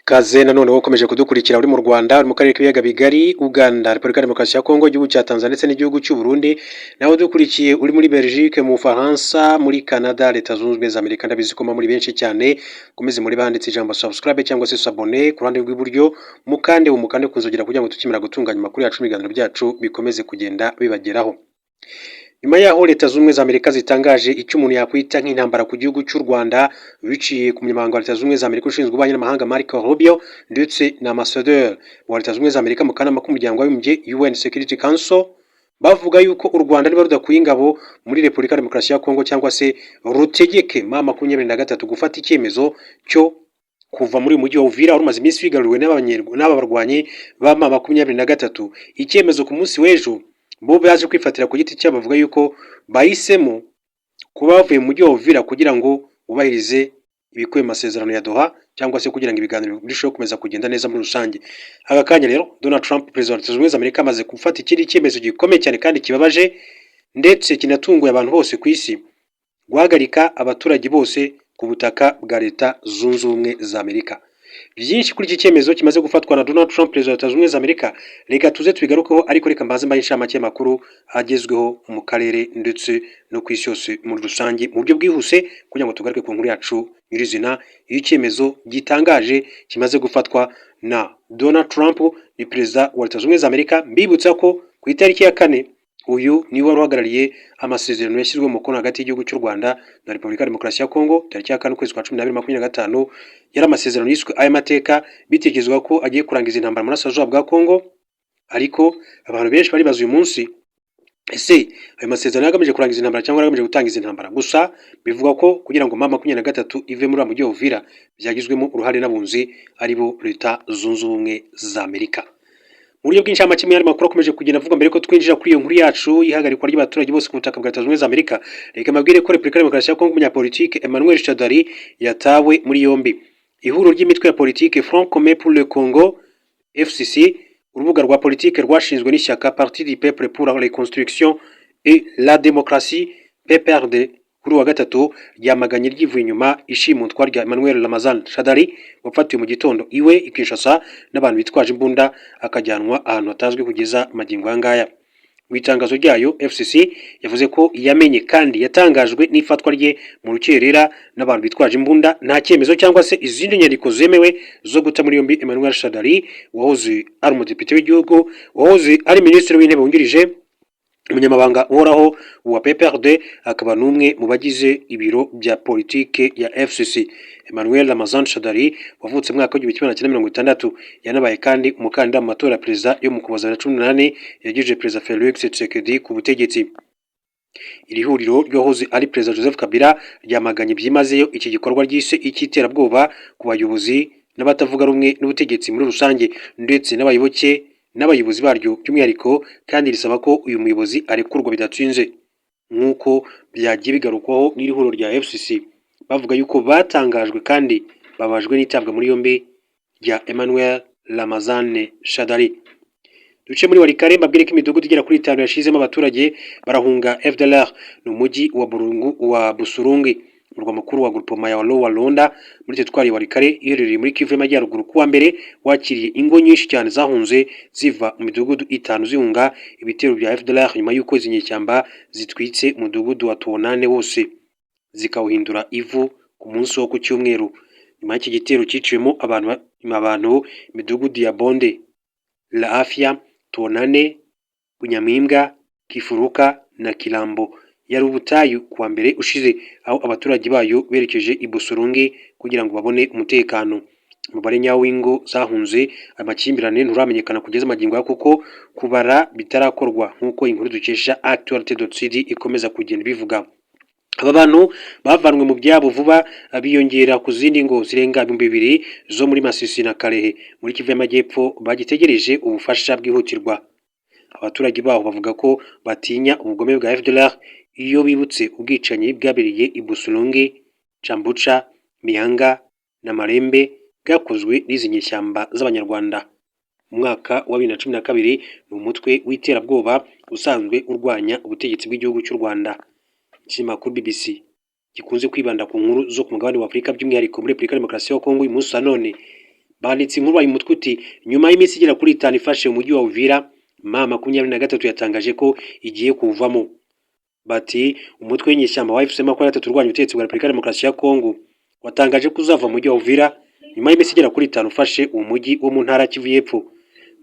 Kaze nanone ukomeje kudukurikira uri mu Rwanda, uri mu karere k'ibiyaga bigari, Uganda, Repubulika ya Demokarasi ya Kongo, igihugu cya Tanzania ndetse n'igihugu cy'u Burundi, nawe udukurikiye uri muri Belgique, mu Bufaransa, muri Canada, Leta Zunze Ubumwe za Amerika, ndabizi ko muri benshi cyane. Komeze muri banditse ijambo subscribe cyangwa se s'abonner ku ruhande rw'iburyo, mukande kunzogera kugira ngo tukimara gutunganya amakuru yacu n'ibiganiro byacu bikomeze kugenda bibageraho. Nyuma yaho Leta Zunze Ubumwe za Amerika zitangaje icyo umuntu yakwita nk'intambara ku gihugu cy'u Rwanda biciye ku munyamabanga wa Leta Zunze Ubumwe za Amerika ushinzwe ububanyi n'amahanga Marco Rubio ndetse na Ambassadeur wa Leta Zunze Ubumwe za Amerika mu kanama k'umuryango w'abibumbye UN Security Council, bavuga yuko u Rwanda niba rudakuye ingabo muri Repubulika ya Demokarasi ya Kongo cyangwa se rutegeke M23 gufata icyemezo cyo kuva muri mujyi wa Uvira rumaze iminsi wigaruriwe n'aba barwanyi ba M23, icyemezo ku munsi w'ejo bo baje kwifatira ku giti cyabo, bavuga yuko bahisemo kuba bavuye mu mujyi wa Uvira kugira ngo ubahirize ibikubiye mu masezerano ya Doha cyangwa se kugira ngo ibiganiro birusheho kumeza kugenda neza muri rusange. Aka kanya rero Donald Trump, perezida wa Leta Zunze Ubumwe za Amerika, amaze gufata ikindi cyemezo gikomeye cyane kandi kibabaje ndetse kinatunguye abantu bose ku isi, guhagarika abaturage bose ku butaka bwa Leta Zunze Ubumwe za Amerika. Byinshi kuri iki cyemezo kimaze gufatwa na Donald Trump, perezida wa Leta Zunze Ubumwe za Amerika, reka tuze tubigarukeho, ariko reka mbaze mbaye inshamake y'amakuru agezweho mu karere ndetse no ku isi yose muri rusange mu buryo bwihuse, kugira ngo tugaruke ku nkuru yacu nyirizina y'icyemezo gitangaje kimaze gufatwa na Donald Trump, ni perezida wa Leta Zunze Ubumwe za Amerika. Mbibutsa ko ku itariki ya 4 uyu niwe wari uhagarariye amasezerano yashyizwe mu mukono hagati y'igihugu cy'u Rwanda na Repubulika ya Demokarasi ya Kongo tariki ya 4 ukwezi kwa 12 2025. Yari amasezerano yiswe aya mateka, bitekerezwa ko agiye kurangiza intambara mu burasirazuba bwa Kongo, ariko abantu benshi bari bazi uyu munsi ese ayo masezerano yagamije kurangiza intambara cyangwa yagamije gutangiza intambara. Gusa bivuga ko kugira ngo M23 ive muri mujyi wa Uvira byagizwemo uruhare n'abunzi aribo Leta Zunze Ubumwe za Amerika. Mu buryo bw'inshamake y'ari makuru akomeje kugenda avuga mbere ko twinjira kuri iyo nkuru yacu ihagarikwa ry'abaturage bose ku butaka bwa Leta Zunze Ubumwe za Amerika, reka mabwire ko Repubulika ya Demokarasi ya Kongo umunyapolitike Emmanuel Shadari yatawe muri yombi. Ihuriro ry'imitwe ya politike Front Commun pour le Congo FCC, urubuga rwa politike rwashinzwe n'ishyaka Parti du Peuple pour la Reconstruction et la Démocratie PPRD, kuri wa gatatu ryamaganye ryivuye inyuma ishimutwa rya Emmanuel Ramazan Shadari wafatiwe mu gitondo iwe i Kinshasa n'abantu bitwaje imbunda akajyanwa ahantu hatazwi kugeza magingo angaya. Mu itangazo ryayo FCC yavuze ko yamenye kandi yatangajwe n'ifatwa rye mu rukerera n'abantu bitwaje imbunda, nta cyemezo cyangwa se izindi nyandiko zemewe zo guta muri yombi Emmanuel Shadari, wahoze ari umudepite w'igihugu, wahoze ari minisitiri w'intebe wungirije, umunyamabanga uhoraho wa PPRD, akaba n'umwe mu bagize ibiro bya politike ya FCC. Emmanuel Ramazan Shadari wavutse mu mwaka w'1960 yanabaye kandi umukandida mu matora ya perezida yo mu Ukuboza 2018 yagejeje perezida Felix Tshisekedi ku butegetsi. Iri huriro ryahoze ari perezida Joseph Kabila ryamaganye byimazeyo iki gikorwa ryise icy'iterabwoba ku bayobozi n'abatavuga rumwe n'ubutegetsi muri rusange ndetse n'abayobozi baryo by'umwihariko, kandi risaba ko uyu muyobozi arekurwa bidatinze, nk'uko byagiye bigarukwaho n'iri huriro rya FCC. Bavuga yuko batangajwe kandi babajwe n'itabwa muri yombi rya Emmanuel Ramazan Shadari. Duce muri Walikale mbabwire ko imidugudu igera kuri 5 yashizemo abaturage barahunga FDLR no mujyi wa Busurungi, murwa mukuru wa groupement ya Walonda muri teritwari ya Walikale iherereye muri Kivu y'Amajyaruguru. Kuwa mbere wakiriye ingo nyinshi cyane zahunze ziva mu midugudu 5 zihunga ibitero bya FDLR nyuma y'uko izi nyeshyamba zitwitse umudugudu wa Tonane wose zikawuhindura ivu ku munsi wo ku cyumweru. Nyuma y'iki gitero cyiciwemo abantu imidugudu ya Bonde, La Afia, Tonane, Bunyamimbwa, Kifuruka na Kirambo yari ubutayu kuwa mbere ushize, aho abaturage bayo berekeje i Busurungi kugira ngo babone umutekano. Umubare nyawo w'ingo zahunze amakimbirane nturamenyekana kugeza magingo ya kuko kubara bitarakorwa, nk'uko inkuru dukesha Actualite.cd ikomeza kugenda bivuga. Aba bantu bavanwe mu byabo vuba biyongera ku zindi ngo zirenga 2000 zo muri Masisi na Karehe muri Kivu y'Amajyepfo bagitegereje ubufasha bwihutirwa. Abaturage baho bavuga ko batinya ubugome bwa FDLR iyo bibutse ubwicanyi bwabereye i Busurungi, Chambucha, Mihanga na Marembe bwakozwe n'izi nyeshyamba z'Abanyarwanda. Mu mwaka wa 2012 ni umutwe w'iterabwoba usanzwe urwanya ubutegetsi bw'igihugu cy'u Rwanda. Ikinyamakuru BBC gikunze kwibanda ku nkuru zo ku mugabane wa Afurika by'umwihariko muri Repubulika ya Demokarasi ya Kongo uyu munsi none banditse inkuru bayi mutwe uti nyuma y'iminsi igera kuri 5 ifashe umujyi wa Uvira M23 yatangaje ko igiye kuvamo. Bati umutwe w'inyeshyamba wa FCM23 turwanya ubutegetsi bwa Repubulika ya Demokarasi ya Kongo watangaje ko uzava mu mujyi wa Uvira nyuma y'iminsi igera kuri 5 ufashe uwo mujyi wo mu ntara Kivu y'Epfo.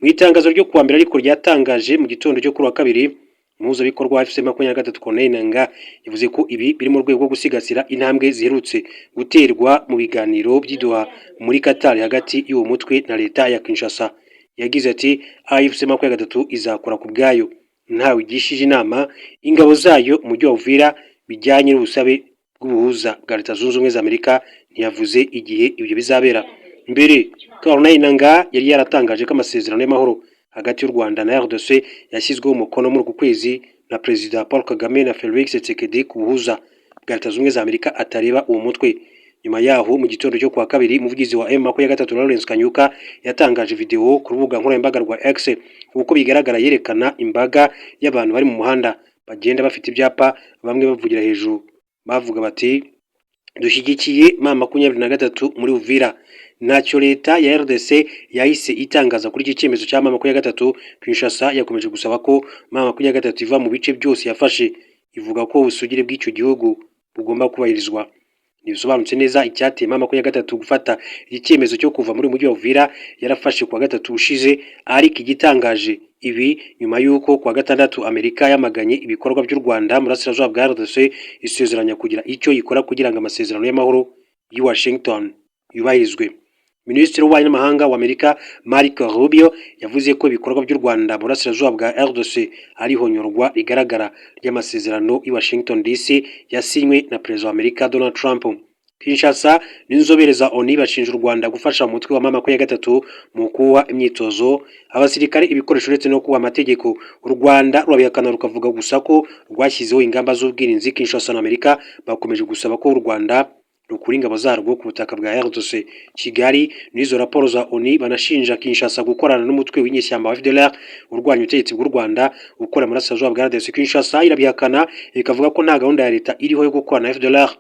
Mu itangazo ryo kuwa mbere ariko ryatangaje mu gitondo cyo kuri wa kabiri, umuhuzabikorwa wa FCM23 Corneille Nangaa yavuze ko ibi biri mu rwego rwo gusigasira intambwe ziherutse guterwa mu biganiro by'Idoha muri Qatar hagati y'uwo mutwe na leta ya Kinshasa. Yagize ati FCM23 izakora ku bwayo, ntawe igishije inama ingabo zayo umujyi wa Uvira bijyanye n'ubusabe bw'ubuhuza bwa Leta Zunze Ubumwe za Amerika. Ntiyavuze igihe ibyo bizabera. Mbere Corneille Nangaa yari yaratangaje ko amasezerano y'amahoro hagati y'u Rwanda na RDC yashyizweho umukono muri uku kwezi na Perezida Paul Kagame na Felix Tshisekedi ku buhuza bwa Leta Zunze Ubumwe za Amerika atareba uwo mutwe. Nyuma yaho mu gitondo cyo kuwa kabiri umuvugizi wa M23 Lawrence Kanyuka yatangaje video ku rubuga nkoranyambaga rwa X uko bigaragara yerekana imbaga y'abantu bari mu muhanda bagenda bafite ibyapa, bamwe bavugira hejuru bavuga bati dushyigikiye M23 muri Uvira. Ntacyo leta ya RDC yahise itangaza kuri iki cyemezo cya M23. Kinshasa yakomeje gusaba ko M23 iva mu bice byose yafashe, ivuga ko ubusugire bw'icyo gihugu bugomba kubahirizwa. Nibisobanutse neza icyateye M23 gufata iki cyemezo cyo kuva muri mujyi wa Uvira yarafashe kuwa gatatu ushize, ariko igitangaje ibi nyuma y'uko kuwa gatandatu Amerika yamaganye ibikorwa by'u Rwanda mu burasirazuba bwa RDC isezeranya kugira icyo ikora kugira ngo amasezerano y'amahoro i Washington yubahirizwe. Minisitiri w'ububanyi n'amahanga wa Amerika Marco Rubio yavuze ko ibikorwa by'u Rwanda mu burasirazuba bwa RDC ari honyorwa rigaragara ry'amasezerano i Washington DC yasinywe na Perezida wa Amerika Donald Trump. Kinshasa n'inzobere za ONU bashinja u Rwanda gufasha umutwe wa M23 mu kuwa imyitozo, abasirikare, ibikoresho ndetse no kuba amategeko. U Rwanda rurabihakana rukavuga gusa ko rwashyizeho ingamba z'ubwirinzi. Kinshasa na Amerika bakomeje gusaba ko u Rwanda rukura ingabo zarwo ku butaka bwa RDC. Kigali n'izo raporo za ONU banashinja Kinshasa gukorana n'umutwe w'inyeshyamba wa FDLR urwanya ubutegetsi bw'u Rwanda ukora muri burasirazuba bwa RDC. Kinshasa irabihakana ikavuga ko nta gahunda ya leta iriho yo gukorana na FDLR,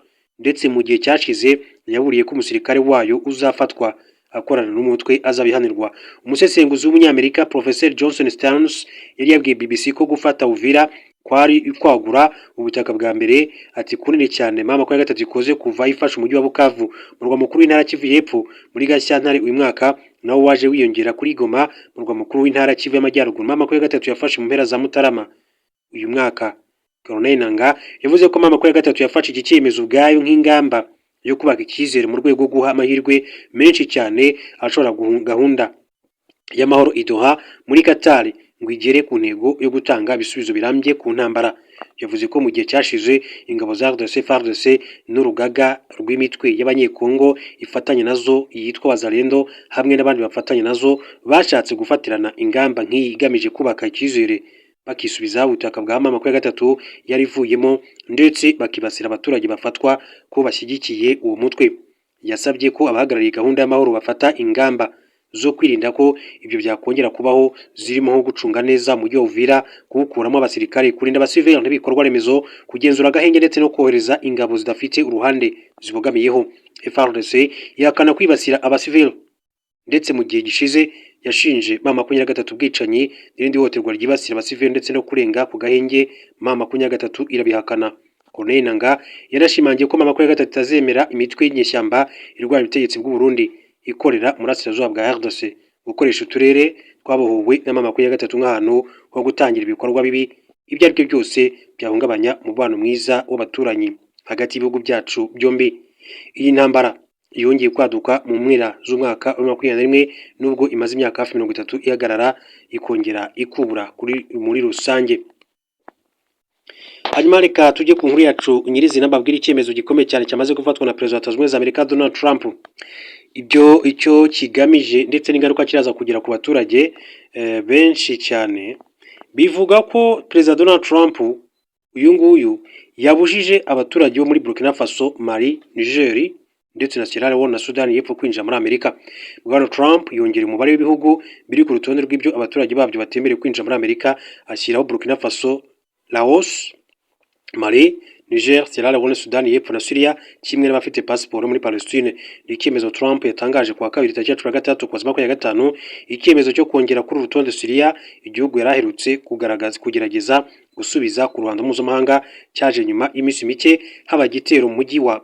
ndetse mu gihe cyashize yaburiye ko umusirikare wayo uzafatwa akorana n'umutwe azabihanirwa. Umusesenguzi w'umunyamerika Professor Johnson Stearns yari yabwiye BBC ko gufata Uvira kwari kwagura ubutaka bwa mbere, ati kunini cyane M23 ikoze kuva ifasha umujyi wa Bukavu murwa mukuru w'intara Kivu y'Epfo muri Gashyantare uyu mwaka, nawo waje wiyongera kuri Goma murwa mukuru w'intara Kivu y'Amajyaruguru. M23 yafashe mu mpera za Mutarama uyu mwaka. Corneille Nangaa yavuze ko M23 yafashe iki cyemezo ubwayo nk'ingamba yo kubaka icyizere mu rwego rwo guha amahirwe menshi cyane ashobora gahunda y'amahoro Idoha muri Qatar ngo igere ku ntego yo gutanga ibisubizo birambye ku ntambara. Yavuze ko mu gihe cyashize ingabo za RDC FARDC n'urugaga rw'imitwe y'abanyekongo ifatanya nazo yitwa Wazalendo hamwe n'abandi bafatanya nazo bashatse gufatirana ingamba nk'iyi igamije kubaka icyizere, bakisubiza ubutaka bwa M23 yarivuyemo ndetse bakibasira abaturage bafatwa ko bashyigikiye uwo mutwe. Yasabye ko abahagarariye gahunda y'amahoro bafata ingamba zo kwirinda ko ibyo byakongera kubaho, zirimo nko gucunga neza umujyi wa Uvira, kuwukuramo abasirikare, kurinda abasivili n'ibikorwa remezo, kugenzura agahenge ndetse no kohereza ingabo zidafite uruhande zibogamiyeho. FARDC ihakana kwibasira abasivili ndetse mu gihe gishize yashinje M23 ubwicanyi n'irindi hohoterwa ryibasira abasivili ndetse no kurenga ku gahenge. M23 irabihakana. Corneille Nangaa yarashimangiye ko M23 itazemera imitwe y'inyeshyamba irwanya ubutegetsi bw'u Burundi ikorera muri burasirazuba bwa RDC gukoresha uturere twabohowe na M23 nk'ahantu ho gutangira ibikorwa bibi ibyo ari byo byose byahungabanya umubano mwiza w'abaturanyi hagati y'ibihugu byacu byombi. Iyi ntambara yongeye kwaduka mu mpera z'umwaka wa 2021 nubwo imaze imyaka hafi 30 ihagarara ikongera ikubura muri rusange. Hanyuma reka tujye ku nkuru yacu nyirizina mbabwira icyemezo gikomeye cyane cyamaze gufatwa na Perezida wa Leta Zunze Ubumwe za Amerika Donald Trump. Icyo kigamije ndetse n'ingaruka kiraza kugera ku baturage benshi cyane, bivuga ko Perezida Donald Trump uyu nguyu yabujije abaturage bo muri Burkina Faso, Mali, Niger ndetse na Sierra Leone na Sudani y'Epfo kwinjira muri Amerika. Bwana Trump yongera umubare w'ibihugu biri ku rutonde rw'ibyo abaturage babyo batemerewe kwinjira muri Amerika, ashyiraho Burkina Faso, Laos, Mali Niger, Sierra Leone, Sudani y'Epfo na Syria kimwe n'abafite pasiporo muri Palestine. Ni icyemezo Trump yatangaje kuwa kabiri tariki ya 16 Ukuboza 2025, icyemezo cyo kongera kuri urutonde Syria, igihugu yaraherutse kugerageza gusubiza ku ruhando mpuzamahanga, cyaje nyuma iminsi mike haba igitero mu mujyi wa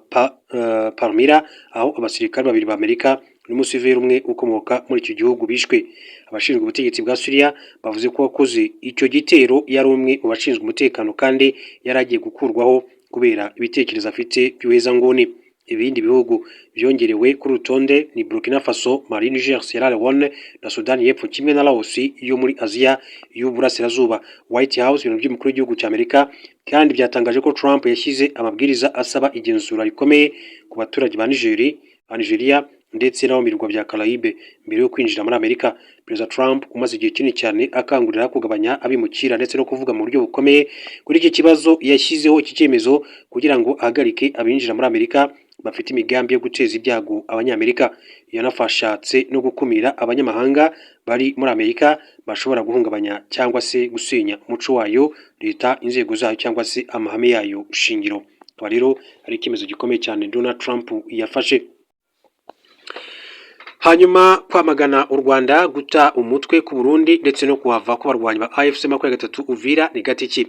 Palmyra, aho abasirikare babiri ba Amerika n'umusivili umwe ukomoka muri icyo gihugu bishwe. Abashinzwe ubutegetsi bwa Syria bavuze ko wakoze icyo gitero yari umwe mu bashinzwe umutekano kandi yaragiye gukurwaho kubera ibitekerezo afite by'uhezanguni. Ibindi bihugu byongerewe kuri rutonde ni Burkina Faso, Mali, Niger, Sierra Leone na Sudani y'Epfo kimwe na Laos yo muri Aziya y'Uburasirazuba. White House, ibiro by'umukuru w'igihugu cy'Amerika, kandi byatangaje ko Trump yashyize amabwiriza asaba igenzura rikomeye ku baturage ba Nigeria ndetse n'abo mu birwa bya Caraïbe mbere yo kwinjira muri Amerika. Perezida Trump umaze igihe kinini cyane akangurira kugabanya abimukira ndetse no kuvuga mu buryo bukomeye kuri iki kibazo, yashyizeho iki cyemezo kugira ngo ahagarike abinjira muri Amerika bafite imigambi yo guteza ibyago abanyamerika. Yanafashatse no gukumira abanyamahanga bari muri Amerika bashobora guhungabanya cyangwa se gusenya umuco wayo, leta, inzego zayo cyangwa se amahame yayo shingiro. Rero ari icyemezo gikomeye cyane Donald Trump yafashe. Hanyuma kwamagana u Rwanda guta umutwe ku Burundi ndetse no kuhava ko barwanyi ba AFC 23 Uvira ni gatiki.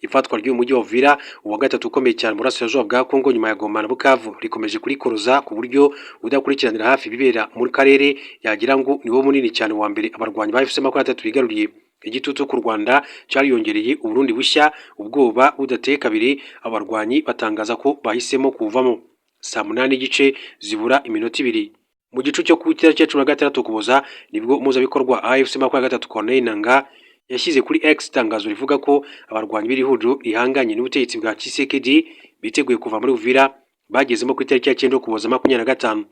Ifatwa ry'uyu mujyi wa Uvira, uwa gatatu ukomeye cyane mu burasirazuba bwa Kongo nyuma ya Goma na Bukavu, rikomeje kurikoroza ku buryo udakurikiranira hafi bibera muri karere yagira ngo niwo munini cyane wa mbere abarwanyi ba AFC 23 bigaruriye. Igitutu ku Rwanda cyariyongereye, Uburundi bushya, ubwoba budateye kabiri, abarwanyi batangaza ko bahisemo kuvamo. Saa 8 zibura iminota 2 mu gicu cyo ku itariki ya 16 Ukuboza nibwo umuzabikorwa AFC 23 Corneille Nangaa yashyize kuri X itangazo rivuga ko abarwanyi b'iri huriro rihanganye n'ubutegetsi bwa Tshisekedi biteguye kuva muri Uvira bagezemo ku itariki ya 9 Ukuboza 2025.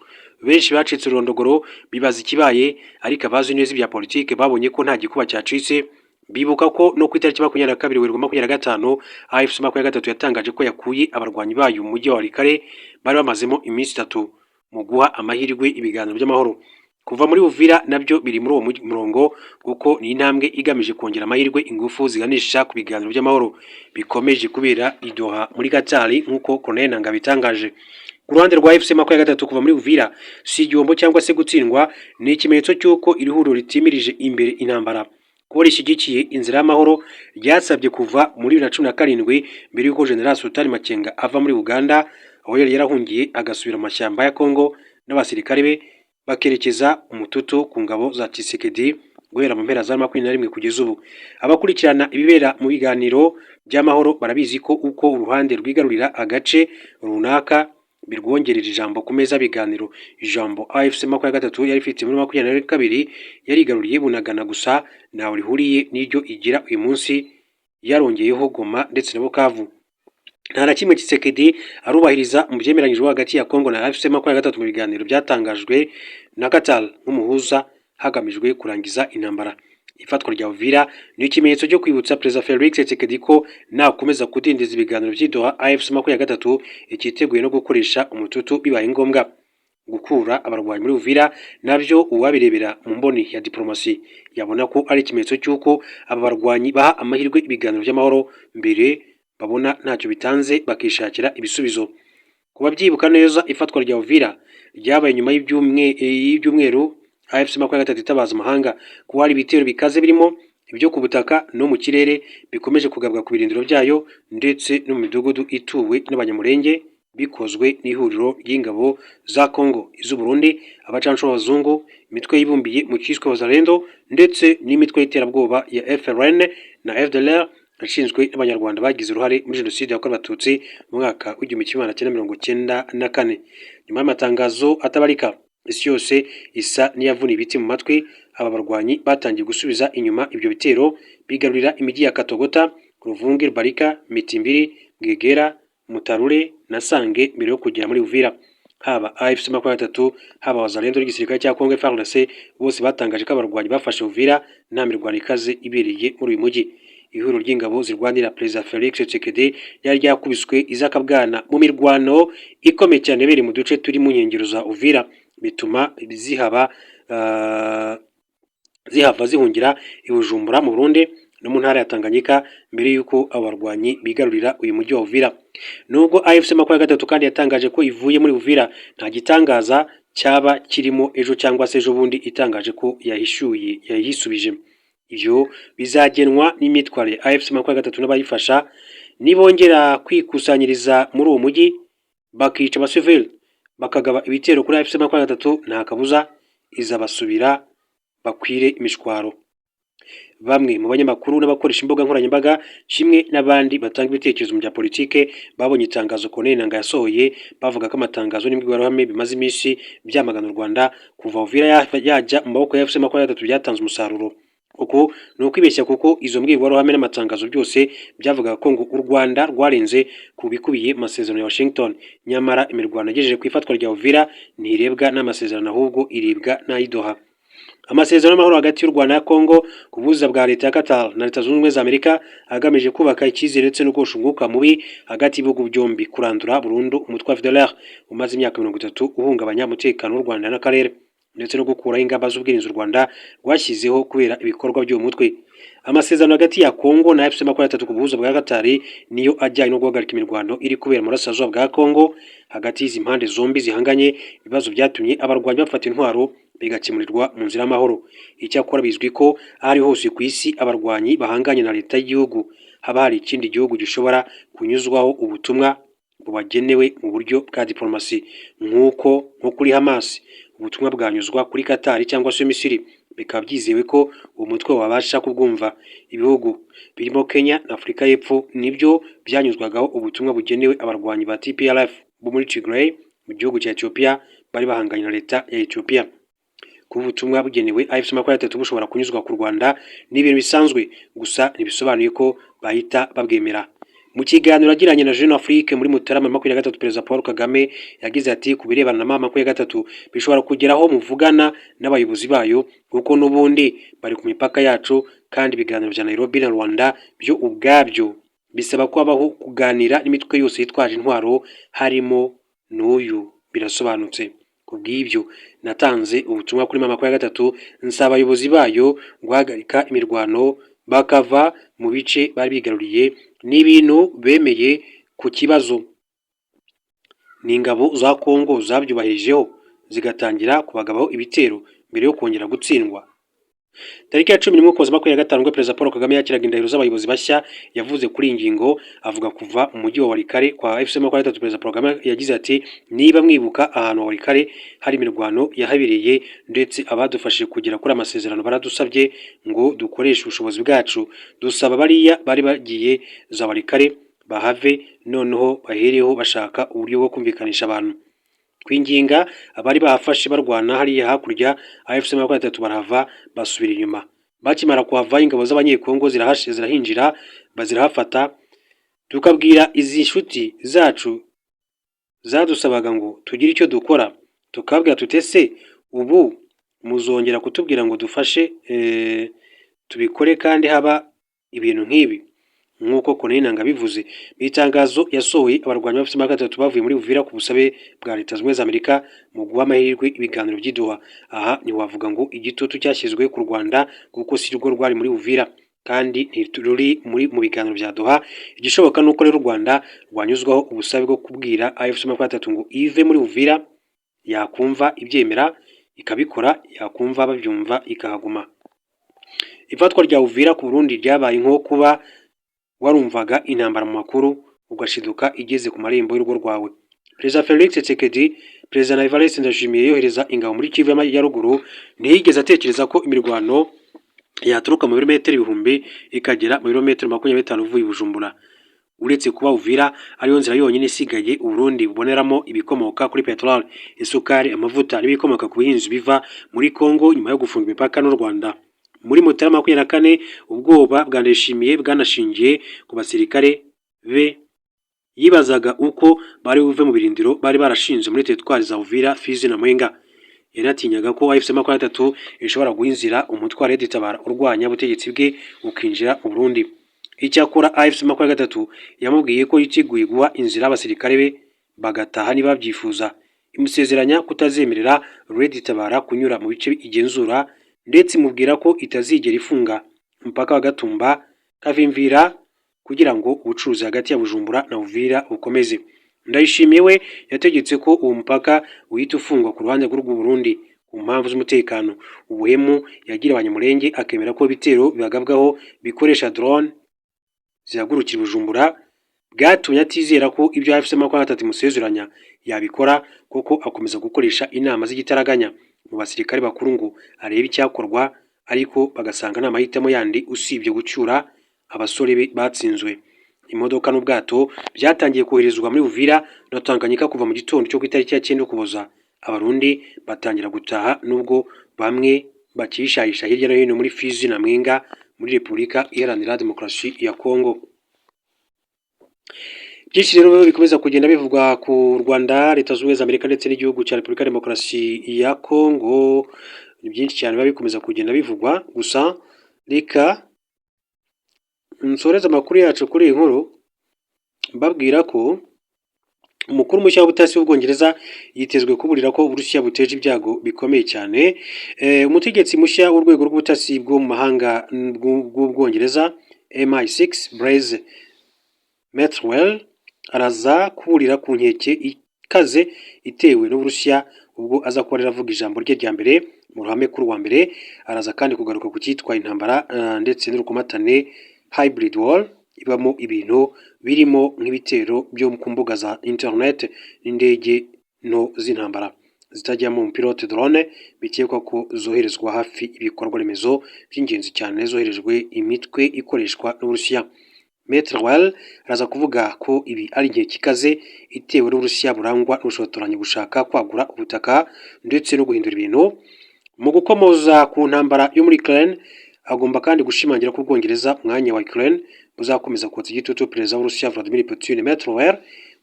Benshi bacitse urondogoro bibaza ikibaye, ariko abazi neza ibya politike babonye ko nta gikuba cyacitse. Bibuka ko no ku itariki 22 Werurwe 2025 AFC 23 yatangaje ko yakuye abarwanyi bayo mu mujyi wa Walikale bari bamazemo iminsi 3 mu guha amahirwe ibiganiro by'amahoro. Kuva muri Uvira nabyo biri muri uwo murongo, kuko ni intambwe igamije kongera amahirwe ingufu ziganisha ku biganiro by'amahoro bikomeje kubera i Doha muri Qatar, nk'uko Corneille Nangaa bitangaje. Ku ruhande rwa AFC 23 kuva muri Uvira si igihombo cyangwa se gutsindwa, ni ikimenyetso cy'uko iri huriro ritimirije imbere intambara, ko rishyigikiye inzira y'amahoro ryasabye kuva muri 2017 mbere y'uko General Sultan Makenga ava muri Uganda, aho yari yarahungiye agasubira mu mashyamba ya Kongo n'abasirikare be bakerekeza umututu ku ngabo za Tshisekedi guhera mu mpera za 2021 kugeza ubu. Abakurikirana ibibera mu biganiro by'amahoro barabizi ko uko uruhande rwigarurira agace runaka birwongerera ijambo ku meza biganiro. Ijambo AFC 23 yari ifite muri 2022 yarigaruriye Bunagana gusa nawe rihuriye n'iryo igira uyu munsi, yarongeyeho Goma ndetse na Bukavu. Nta na kimwe Tshisekedi arubahiriza mu byemeranyijwe hagati ya Kongo na AFC 23 mu biganiro byatangajwe na Qatar nk'umuhuza hagamijwe kurangiza intambara. Ifatwa rya Uvira ni ikimenyetso cyo kwibutsa Perezida Felix Tshisekedi ko nakomeza kudindiza ibiganiro by'idoha AFC 23 ikiteguye no gukoresha umututu bibaye ngombwa. Gukura abarwanyi muri Uvira nabyo uwabirebera mu mboni ya diplomasi yabona ko ari ikimenyetso cy'uko aba barwanyi baha amahirwe ibiganiro by'amahoro mbere babona ntacyo bitanze bakishakira ibisubizo. Kuba byibuka neza, ifatwa rya Uvira ryabaye nyuma y'ibyumweru AFC 23 itabaza amahanga ko hari ibitero bikaze birimo ibyo ku butaka no mu kirere bikomeje kugabwa ku birindiro byayo ndetse no mu midugudu ituwe n'abanyamurenge, bikozwe n'ihuriro ry'ingabo za Kongo, iz'u Burundi, abacancuro b'abazungu, imitwe yibumbiye mu cyiswe Wazalendo ndetse n'imitwe y'iterabwoba ya FLN na FDLR ashinzwe n'abanyarwanda bagize uruhare muri jenoside yakorewe Abatutsi mu mwaka w'1994. Nyuma y'amatangazo atabarika, isi yose isa n'iyavuna ibiti mu matwi. Aba barwanyi batangiye gusubiza inyuma ibyo bitero, bigarurira imijyi ya Katogota, Ruvungi, Barika, Mitimbiri, Bwegera, Mutarure na Sange mbere yo kugera muri Uvira. Haba AFC 23 haba Wazalendo n'igisirikare cya Kongo FARDC bose batangaje ko abarwanyi bafashe Uvira nta mirwano ikaze ibereye muri uyu mujyi. Ihuriro ry'ingabo zirwanira Perezida Felix Tshisekedi yari ryakubiswe izakabwana mu mirwano ikomeye cyane biri mu duce turi mu nkengero za Uvira, bituma zihava zihungira i Bujumbura mu Burundi, no mu ntara ya Tanganyika mbere y'uko abarwanyi bigarurira uyu mujyi wa Uvira. Nubwo AFC M23 kandi yatangaje ko ivuye muri Uvira, nta gitangaza cyaba kirimo ejo cyangwa se ejo bundi itangaje ko yahisubije. Ivyo bizagenwa n'imitware AFC M23 n'abayifasha nibongera kwikusanyiriza muri uwo mujyi bakica abasivili bakagaba ibitero kuri AFC M23, nta kabuza izabasubira bakwire imishwaro. Bamwe mu banyamakuru n'abakoresha imbuga nkoranyambaga kimwe n'abandi batanga ibitekerezo mu bya politike babonye itangazo Corneille Nangaa yasohoye bavuga ko amatangazo n'imbwirwaruhame bimaze iminsi byamagana u Rwanda kuva Uvira yajya mu maboko ya AFC M23 byatanze umusaruro. Uko ni ukwibeshya kuko izo mbwirwaruhame n'amatangazo byose byavugaga ko ngo u Rwanda rwarenze ku bikubiye amasezerano ya Washington, nyamara imirwano yagejeje ku ifatwa rya Uvira ntirebwa n'amasezerano ahubwo iribwa n'ayidoha. Amasezerano y'amahoro hagati y'u Rwanda na Kongo ku buza bwa leta ya Qatar na Leta Zunze Ubumwe za Amerika agamije kubaka icyizere ndetse no gushunguka mubi hagati y'ibihugu byombi, kurandura burundu umutwe wa FDLR umaze imyaka 30 uhungabanya umutekano w'u Rwanda n'akarere, ndetse no gukuraho ingamba z'ubwirinzi u Rwanda rwashyizeho kubera ibikorwa by'uwo mutwe. Amasezerano hagati ya Kongo na AFC M23 ku buhuza bwa Qatar niyo ajyanye no guhagarika imirwano iri kubera mu burasirazuba bwa Kongo hagati y'izi mpande zombi zihanganye. Ibibazo byatumye abarwanyi bafata intwaro bigakemurirwa mu nzira y'amahoro. Icyakora bizwi ko ahari hose ku isi abarwanyi bahanganye na leta y'igihugu haba hari ikindi gihugu gishobora kunyuzwaho ubutumwa bubagenewe mu buryo bwa diplomasi, nko kuri Hamas ubutumwa bwanyuzwa kuri Qatar cyangwa se Misiri, bikaba byizewe ko uwo mutwe wabasha kubwumva. Ibihugu birimo Kenya na Afurika y'Epfo nibyo byanyuzwagaho ubutumwa bugenewe abarwanyi ba TPLF bo muri Tigray mu gihugu cya Ethiopia bari bahanganye na leta ya Ethiopia. Kuba ubutumwa bugenewe AFC M23 bushobora kunyuzwa ku Rwanda ni ibintu bisanzwe, gusa ntibisobanuye ko bahita babwemera. Mu kiganiro yagiranye na Jeune Afrique muri Mutarama 23, Perezida Paul Kagame yagize ati ku birebana na mama 23 bishobora kugeraho muvugana n'abayobozi bayo kuko n'ubundi bari ku mipaka yacu, kandi ibiganiro bya Nairobi na Rwanda byo ubwabyo bisaba ko habaho kuganira n'imitwe yose yitwaje intwaro harimo n'uyu. Birasobanutse. Kubw'ibyo natanze ubutumwa kuri mama 23 nsaba abayobozi bayo guhagarika imirwano bakava mu bice bari bigaruriye n'ibintu bemeye ku kibazo. N'ingabo za Kongo zabyubahirijeho zigatangira kubagabaho ibitero mbere yo kongera gutsindwa. Tariki ya 11 Ukuboza 2025 ubwo Perezida Paul Kagame yakiraga indahiro z'abayobozi bashya yavuze kuri iyi ngingo, avuga kuva mu mujyi wa Walikare kwa AFC M23. Perezida Paul Kagame yagize ati niba mwibuka ahantu Walikare hari imirwano yahabereye ndetse abadufashije kugera kuri amasezerano baradusabye ngo dukoreshe ubushobozi bwacu, dusaba bariya bari bagiye za Walikare bahave noneho bahereho bashaka uburyo bwo kumvikanisha abantu. Twinginga abari bahafashe barwana hariya hakurya AFC M23 barahava basubira inyuma. Bakimara kuhava ingabo z'abanyekongo zirahinjira bazirahafata, tukabwira izi nshuti zacu zadusabaga ngo tugire icyo dukora, tukabwira tutese ubu muzongera kutubwira ngo dufashe tubikore kandi haba ibintu nk'ibi. Nk'uko Corneille Nangaa bivuze bitangazo yasohoye, abarwanyi b'AFC M23 bavuye muri Uvira ku busabe bwa Leta Zunze Ubumwe za Amerika mu guha amahirwe ibiganiro by'Idoha. Aha ni wavuga ngo igitutu cyashyizwe ku Rwanda kuko si rwo rwari muri Uvira kandi ntiruri mu biganiro bya Doha. Igishoboka nuko rero u Rwanda rwanyuzwaho ubusabe bwo kubwira AFC M23 ngo ive muri Uvira, yakumva ibyemera ikabikora, yakumva babyumva ikahaguma. Ifatwa rya Uvira ku Burundi ryabaye nko kuba warumvaga intambara mu makuru ugashiduka igeze ku marembo y'urugo rwawe. Perezida Felix Tshisekedi, Perezida na Evariste Ndayishimiye yohereza ingabo muri Kivu ya ruguru, ntiyigeze atekereza ko imirwano yaturuka mu birometero ibihumbi ikagera mu birometero 25 uvuye Bujumbura. Uretse kuba Uvira ariyo nzira yonyine isigaye Burundi buboneramo ibikomoka kuri petrol, isukari, amavuta n'ibikomoka ku buhinzi biva muri Kongo nyuma yo gufunga imipaka n'u Rwanda. Muri Mutarama 24 ubwoba bwa Ndayishimiye bwanashingiye ku basirikare be yibazaga uko bari buve mu birindiro bari barashinze muri teritwari za Uvira, Fizi na Mwenga. Yanatinyaga ko AFC M23 ishobora guhinzira umutwe wa Red Tabara urwanya ubutegetsi bwe ukinjira mu Burundi. Icyakora AFC M23 yamubwiye ko yiteguye guha inzira abasirikare be bagataha niba byifuza, imusezeranya kutazemerera Red Tabara kunyura mu bice igenzura, ndetse mubwira ko itazigera ifunga umupaka wa Gatumba Kavimvira kugira ngo ubucuruzi hagati ya Bujumbura na Uvira bukomeze. Ndayishimiye we yategetse ko uwo mupaka uhita ufungwa ku ruhande rw'u Burundi ku mpamvu z'umutekano. Ubuhemu yagira Abanyamulenge akemera ko ibitero bibagabwaho bikoresha drone zihagurukira Bujumbura, bwatumye atizera ko ibyo FC23 musezeranya yabikora, kuko akomeza gukoresha inama z'igitaraganya mu basirikare bakuru ngo arebe icyakorwa, ariko bagasanga nta mahitamo yandi usibye gucyura abasore be batsinzwe. Imodoka n'ubwato byatangiye koherezwa muri Uvira na Tanganyika kuva mu gitondo cyo ku itariki ya 9 Ukuboza. Abarundi batangira gutaha nubwo bamwe bakishayisha hirya no hino muri Fizi na Mwenga muri Repubulika Iharanira Demokarasi ya Kongo. Byinshi rero bikomeza kugenda bivugwa ku Rwanda, Leta Zunze Ubumwe za Amerika ndetse n'igihugu cya Repubulika Demokarasi ya Kongo. Ni byinshi cyane biba bikomeza kugenda bivugwa, gusa reka nsoreza amakuru yacu kuri iyi nkuru mbabwira ko umukuru mushya w'ubutasi w'Ubwongereza yitezwe kuburira ko Uburusiya buteje ibyago bikomeye cyane. Umutegetsi mushya w'urwego rw'ubutasi bwo mu mahanga bw'Ubwongereza MI6 Blaise Metwell araza kuburira ku nkeke ikaze itewe n'Uburusiya ubwo aza kuba aravuga ijambo rye rya mbere mu ruhame kuri wa mbere. Araza kandi kugaruka ku cyitwa intambara ndetse n'urukomatane hybrid war ibamo ibintu birimo nk'ibitero byo ku mbuga za internet n'indege nto z'intambara zitajyamo umupilote drone bikekwa ko zoherezwa hafi ibikorwa remezo by'ingenzi cyane zoherejwe imitwe ikoreshwa n'Uburusiya. Metwell araza kuvuga ko ibi ari igihe kikaze itewe n'Uburusiya burangwa n'ubushotoranyi gushaka kwagura ubutaka ndetse no guhindura ibintu. Mu gukomoza ku ntambara yo muri Ukraine, agomba kandi gushimangira ko Ubwongereza mwanya wa Ukraine buzakomeza kotsa igitutu perezida w'Uburusiya Vladimir Putin. Metwell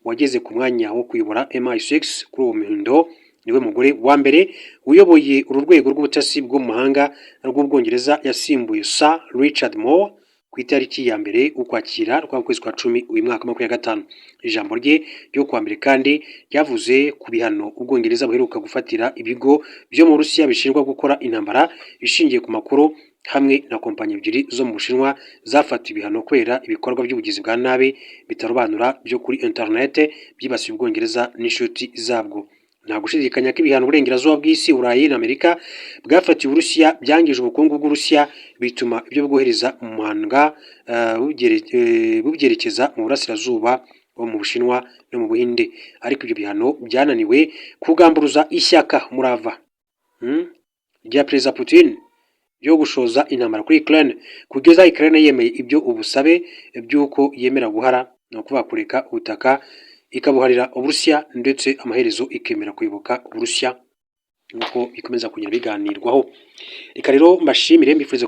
wageze ku mwanya wo kuyobora MI6 kuri uwo muhindo niwe mugore wa mbere uyoboye uru rwego rw'ubutasi bwo mu mahanga rw'Ubwongereza, yasimbuye Sir Richard Moore ku itariki ya mbere ukwakira kw'ukwezi kwa 10 uyu mwaka 2025. Ijambo rye ryo kwa mbere kandi ryavuze ku bihano Ubwongereza buheruka gufatira ibigo byo mu Burusiya bishinjwa gukora intambara ishingiye ku makuru, hamwe na kompanyi ebyiri zo mu Bushinwa zafatiwe ibihano kubera ibikorwa by'ubugizi bwa nabi bitarobanura byo kuri internet byibasiye Ubwongereza n'inshuti zabwo. Nta gushidikanya ko ibihano uburengerazuba bw'isi, Burayi na Amerika bwafatiye Uburusiya byangije ubukungu bw'Uburusiya, bituma ibyo bwohereza mu mahanga bubyerekeza mu burasirazuba bo mu Bushinwa no mu Buhinde. Ariko ibyo bihano byananiwe kugamburuza ishyaka murava rya Perezida Putin byo gushoza intambara kuri Ukraine, kugeza Ukraine yemeye ibyo ubusabe by'uko yemera guhara no kuva kureka ubutaka ikabuharira Uburusiya, ndetse amaherezo ikemera kuyoboka Uburusiya, nuko bikomeza kugenda biganirwaho. Reka rero mbashimire mbifurize